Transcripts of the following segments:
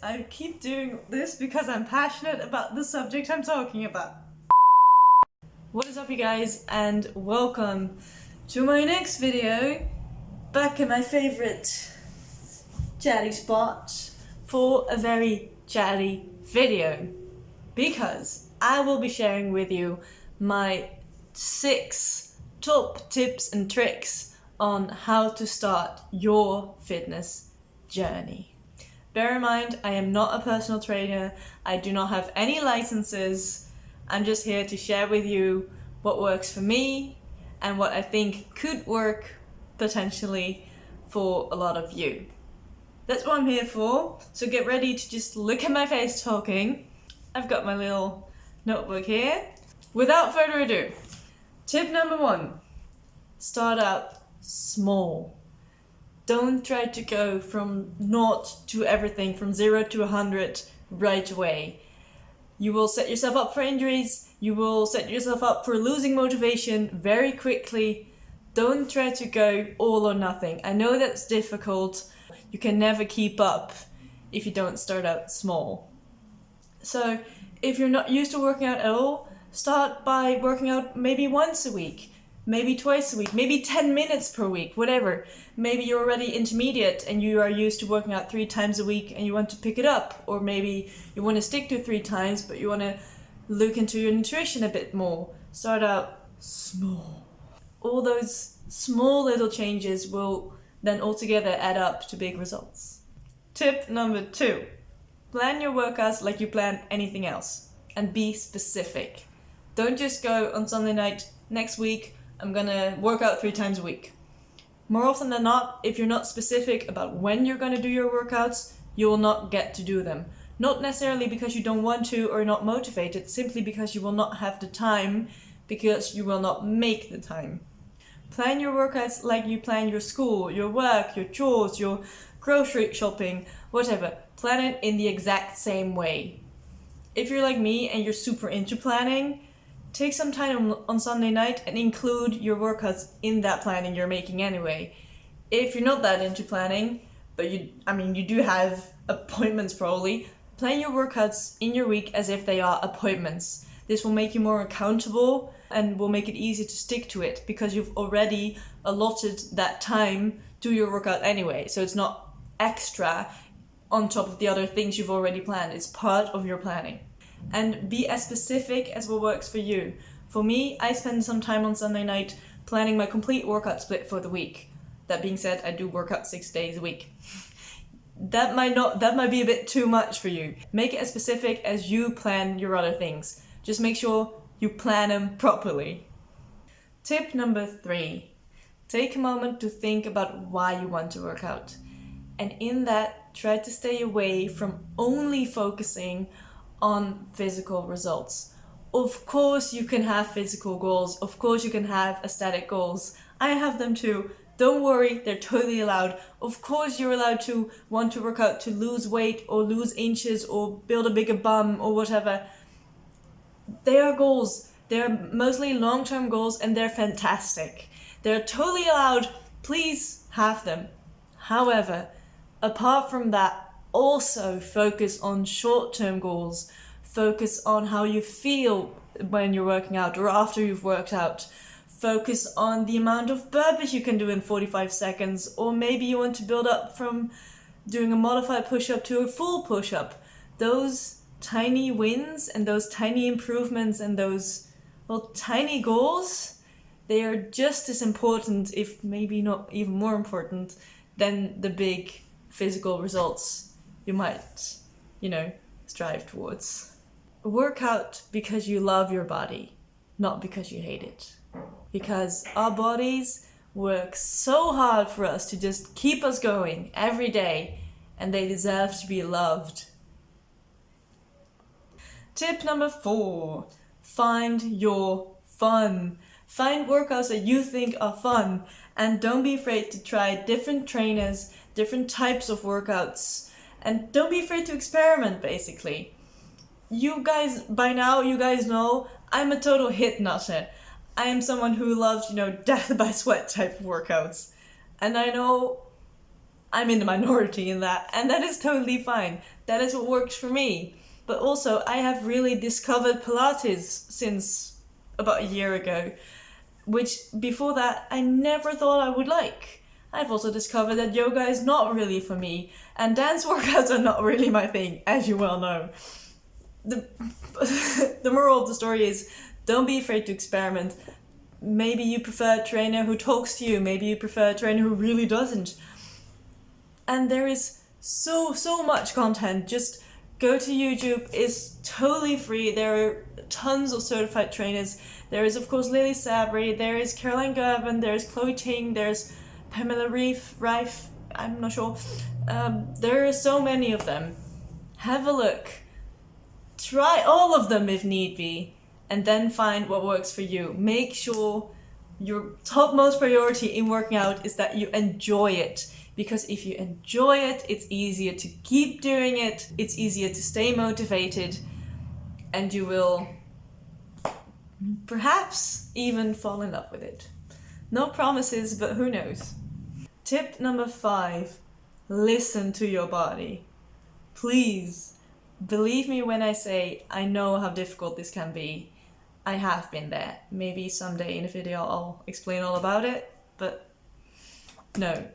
I keep doing this because I'm passionate about the subject I'm talking about. What is up, you guys, and welcome to my next video, back in my favorite chatty spot for a very chatty video, because I will be sharing with you my 6 top tips and tricks on how to start your fitness journey. Bear in mind, I am not a personal trainer. I do not have any licenses. I'm just here to share with you what works for me and what I think could work potentially for a lot of you. That's what I'm here for. So get ready to just look at my face talking. I've got my little notebook here. Without further ado, tip number 1, start out small. Don't try to go from 0 to everything, from 0 to 100 right away. You will set yourself up for injuries. You will set yourself up for losing motivation very quickly. Don't try to go all or nothing. I know that's difficult. You can never keep up if you don't start out small. So if you're not used to working out at all, start by working out maybe once a week, maybe twice a week, maybe 10 minutes per week, whatever. Maybe you're already intermediate and you are used to working out 3 times a week and you want to pick it up. Or maybe you want to stick to 3 times, but you want to look into your nutrition a bit more. Start out small. All those small little changes will then altogether add up to big results. Tip number 2, plan your workouts like you plan anything else and be specific. Don't just go on Sunday night, next week, I'm gonna work out 3 times a week. More often than not, if you're not specific about when you're gonna do your workouts, you will not get to do them. Not necessarily because you don't want to or not motivated, simply because you will not have the time, because you will not make the time. Plan your workouts like you plan your school, your work, your chores, your grocery shopping, whatever. Plan it in the exact same way. If you're like me and you're super into planning, take some time on Sunday night and include your workouts in that planning you're making anyway. If you're not that into planning, but you do have appointments probably, plan your workouts in your week as if they are appointments. This will make you more accountable and will make it easier to stick to it because you've already allotted that time to your workout anyway. So it's not extra on top of the other things you've already planned. It's part of your planning. And be as specific as what works for you. For me, I spend some time on Sunday night planning my complete workout split for the week. That being said, I do work out 6 days a week. That might be a bit too much for you. Make it as specific as you plan your other things. Just make sure you plan them properly. Tip number 3, take a moment to think about why you want to work out. And in that, try to stay away from only focusing on physical results. Of course you can have physical goals. Of course you can have aesthetic goals. I have them too. Don't worry, they're totally allowed. Of course you're allowed to want to work out to lose weight or lose inches or build a bigger bum or whatever. They are goals. They're mostly long-term goals and they're fantastic. They're totally allowed. Please have them. However, apart from that, also focus on short-term goals. Focus on how you feel when you're working out or after you've worked out. Focus on the amount of burpees you can do in 45 seconds, or maybe you want to build up from doing a modified push-up to a full push-up. Those tiny wins and those tiny improvements and those tiny goals, they are just as important, if maybe not even more important, than the big physical results you might, strive towards. Work out because you love your body, not because you hate it. Because our bodies work so hard for us to just keep us going every day, and they deserve to be loved. Tip number 4, find your fun. Find workouts that you think are fun, and don't be afraid to try different trainers, different types of workouts. And don't be afraid to experiment, basically. By now, you guys know I'm a total hit nutter. I am someone who loves, death by sweat type of workouts. And I know I'm in the minority in that, and that is totally fine. That is what works for me. But also, I have really discovered Pilates since about a year ago, which before that I never thought I would like. I've also discovered that yoga is not really for me, and dance workouts are not really my thing, as you well know. The moral of the story is, don't be afraid to experiment. Maybe you prefer a trainer who talks to you, maybe you prefer a trainer who really doesn't. And there is so much content. Just go to YouTube, it's totally free. There are tons of certified trainers. There is of course Lily Sabri, there is Caroline Gerben, there's Chloe Ting, there's Pamela Rife, I'm not sure. There are so many of them. Have a look. Try all of them if need be, and then find what works for you. Make sure your topmost priority in working out is that you enjoy it. Because if you enjoy it, it's easier to keep doing it, it's easier to stay motivated, and you will perhaps even fall in love with it. No promises, but who knows. Tip number 5, listen to your body. Please, believe me when I say I know how difficult this can be. I have been there. Maybe someday in a video I'll explain all about it, but no.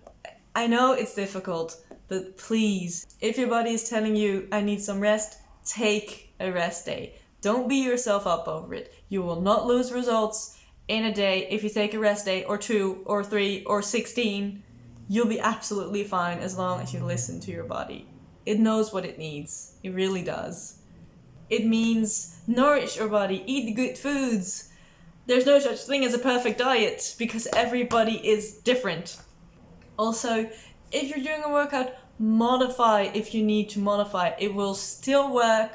I know it's difficult, but please, if your body is telling you I need some rest, take a rest day. Don't beat yourself up over it. You will not lose results in a day if you take a rest day, or 2 or 3 or 16. You'll be absolutely fine as long as you listen to your body. It knows what it needs. It really does. It means nourish your body, eat good foods. There's no such thing as a perfect diet because everybody is different. Also, if you're doing a workout, modify if you need to modify. It will still work.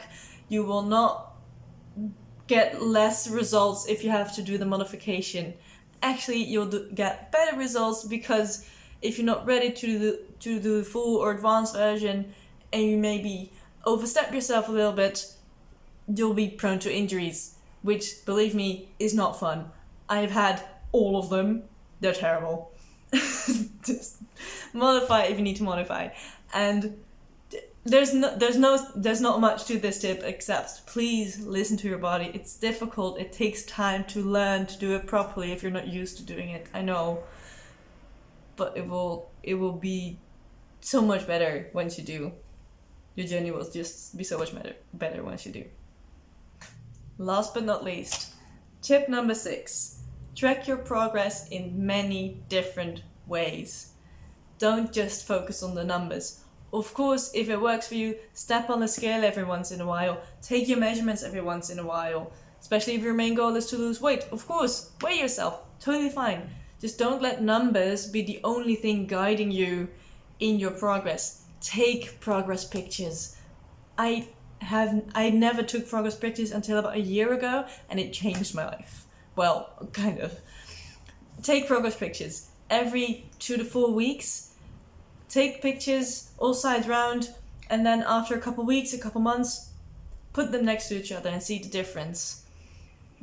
You will not get less results if you have to do the modification. Actually, you'll get better results, because if you're not ready to do the full or advanced version and you maybe overstep yourself a little bit, you'll be prone to injuries, which, believe me, is not fun. I've had all of them. They're terrible. Just modify if you need to modify. And there's not much to this tip except please listen to your body. It's difficult. It takes time to learn to do it properly if you're not used to doing it. I know, but it will be so much better once you do. Your journey will just be so much better once you do. Last but not least, tip number 6. Track your progress in many different ways. Don't just focus on the numbers. Of course, if it works for you, step on the scale every once in a while. Take your measurements every once in a while. Especially if your main goal is to lose weight. Of course, weigh yourself. Totally fine. Just don't let numbers be the only thing guiding you in your progress. Take progress pictures. I never took progress pictures until about a year ago, and it changed my life. Well, kind of. Take progress pictures every 2 to 4 weeks. Take pictures all sides round, and then after a couple weeks, a couple months, put them next to each other and see the difference.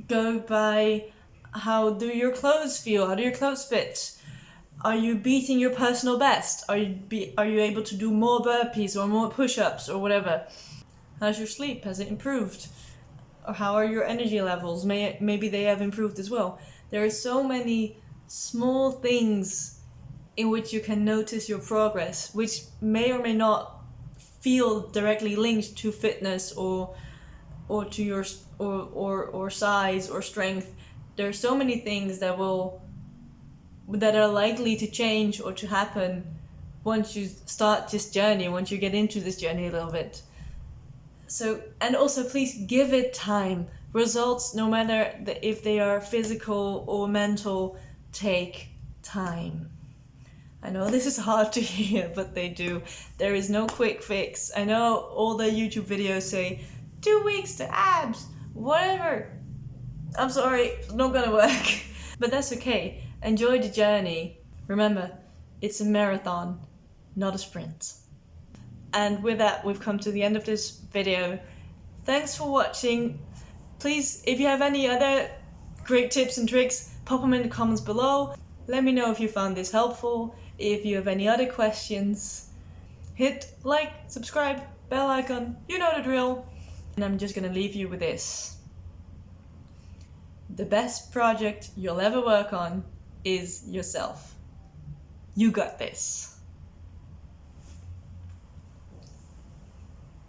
Go by how do your clothes feel? How do your clothes fit? Are you beating your personal best? Are you able to do more burpees or more push-ups or whatever? How's your sleep? Has it improved? Or how are your energy levels? Maybe they have improved as well. There are so many small things in which you can notice your progress, which may or may not feel directly linked to fitness or to your or size or strength. There are so many things that are likely to change or to happen once you start this journey, once you get into this journey a little bit. So, and also please give it time. Results, no matter if they are physical or mental, take time. I know this is hard to hear, but they do. There is no quick fix. I know all the YouTube videos say 2 weeks to abs, whatever. I'm sorry, it's not gonna work. But that's okay. Enjoy the journey. Remember, it's a marathon, not a sprint. And with that, we've come to the end of this video. Thanks for watching. Please, if you have any other great tips and tricks, pop them in the comments below. Let me know if you found this helpful. If you have any other questions, hit like, subscribe, bell icon, you know the drill. And I'm just gonna leave you with this. The best project you'll ever work on is yourself. You got this.